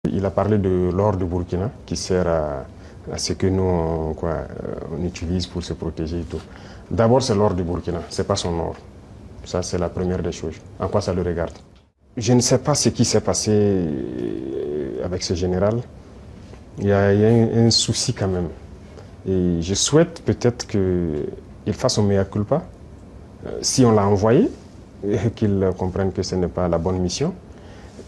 Il a parlé de l'or du Burkina qui sert à ce que nous on utilise pour se protéger et tout. D'abord, c'est l'or du Burkina, c'est pas son or. Ça, c'est la première des choses. En quoi ça le regarde? Je ne sais pas ce qui s'est passé avec ce général. Il y a un souci quand même. Et je souhaite peut-être qu'il fasse un mea culpa. Si on l'a envoyé, qu'il comprenne que ce n'est pas la bonne mission.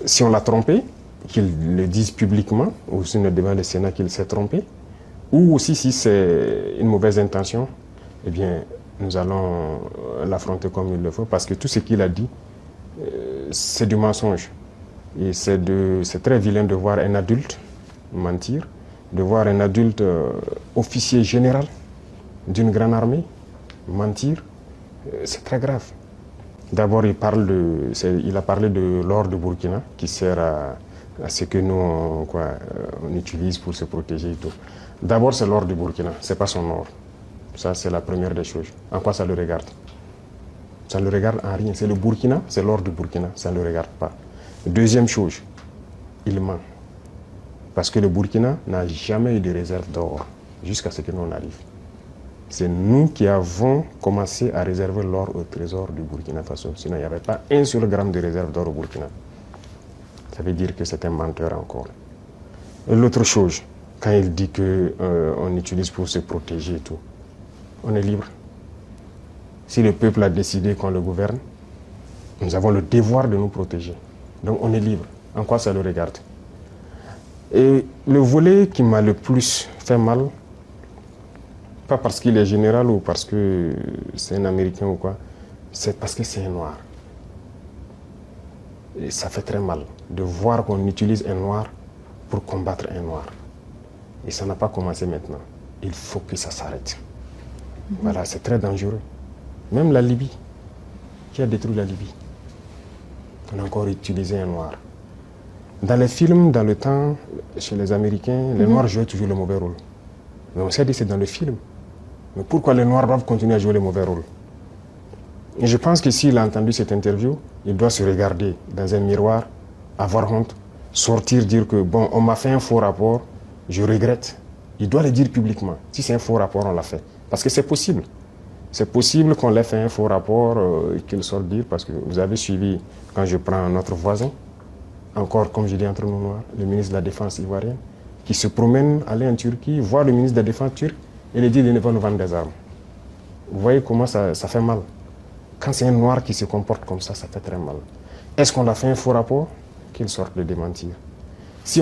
Si on l'a trompé, qu'il le dise publiquement, ou sur le débat du Sénat qu'il s'est trompé. Ou aussi, si c'est une mauvaise intention, eh bien, nous allons l'affronter comme il le faut, parce que tout ce qu'il a dit, c'est du mensonge. Et c'est très vilain de voir un adulte mentir, de voir un adulte officier général d'une grande armée mentir. C'est très grave. D'abord, il a parlé de l'or du Burkina qui sert à ce que nous on utilise pour se protéger et tout. D'abord, c'est l'or du Burkina, c'est pas son or. Ça, c'est la première des choses. En quoi ça le regarde? Ça ne le regarde en rien. C'est le Burkina, c'est l'or du Burkina, ça ne le regarde pas. Deuxième chose, il ment. Parce que le Burkina n'a jamais eu de réserve d'or jusqu'à ce que nous on arrive. C'est nous qui avons commencé à réserver l'or au trésor du Burkina Faso. Sinon, il n'y avait pas un seul gramme de réserve d'or au Burkina. Ça veut dire que c'est un menteur encore. Et l'autre chose, quand il dit qu'on utilise pour se protéger et tout, on est libre. Si le peuple a décidé qu'on le gouverne, nous avons le devoir de nous protéger. Donc on est libre. En quoi ça le regarde? Et le volet qui m'a le plus fait mal, pas parce qu'il est général ou parce que c'est un Américain ou quoi, c'est parce que c'est un noir. Et ça fait très mal de voir qu'on utilise un noir pour combattre un noir. Et ça n'a pas commencé maintenant. Il faut que ça s'arrête. Voilà, c'est très dangereux. Même la Libye, qui a détruit la Libye, on a encore utilisé un noir. Dans les films, dans le temps, chez les Américains, les Noirs jouaient toujours le mauvais rôle. Mais on s'est dit c'est dans le film. Mais pourquoi les Noirs doivent continuer à jouer le mauvais rôle? Et je pense que s'il a entendu cette interview, il doit se regarder dans un miroir, avoir honte, sortir, dire que bon, on m'a fait un faux rapport, je regrette. Il doit le dire publiquement. Si c'est un faux rapport, on l'a fait. Parce que c'est possible. C'est possible qu'on l'ait fait un faux rapport et qu'il sorte dire, parce que vous avez suivi, quand je prends notre voisin, encore, comme je dis entre nous noirs, le ministre de la Défense ivoirien, qui se promène, aller en Turquie, voir le ministre de la Défense turc et lui dit qu'il ne va nous vendre des armes. Vous voyez comment ça fait mal. Quand c'est un noir qui se comporte comme ça fait très mal. Est-ce qu'on a fait un faux rapport? Qu'il sorte de démentir.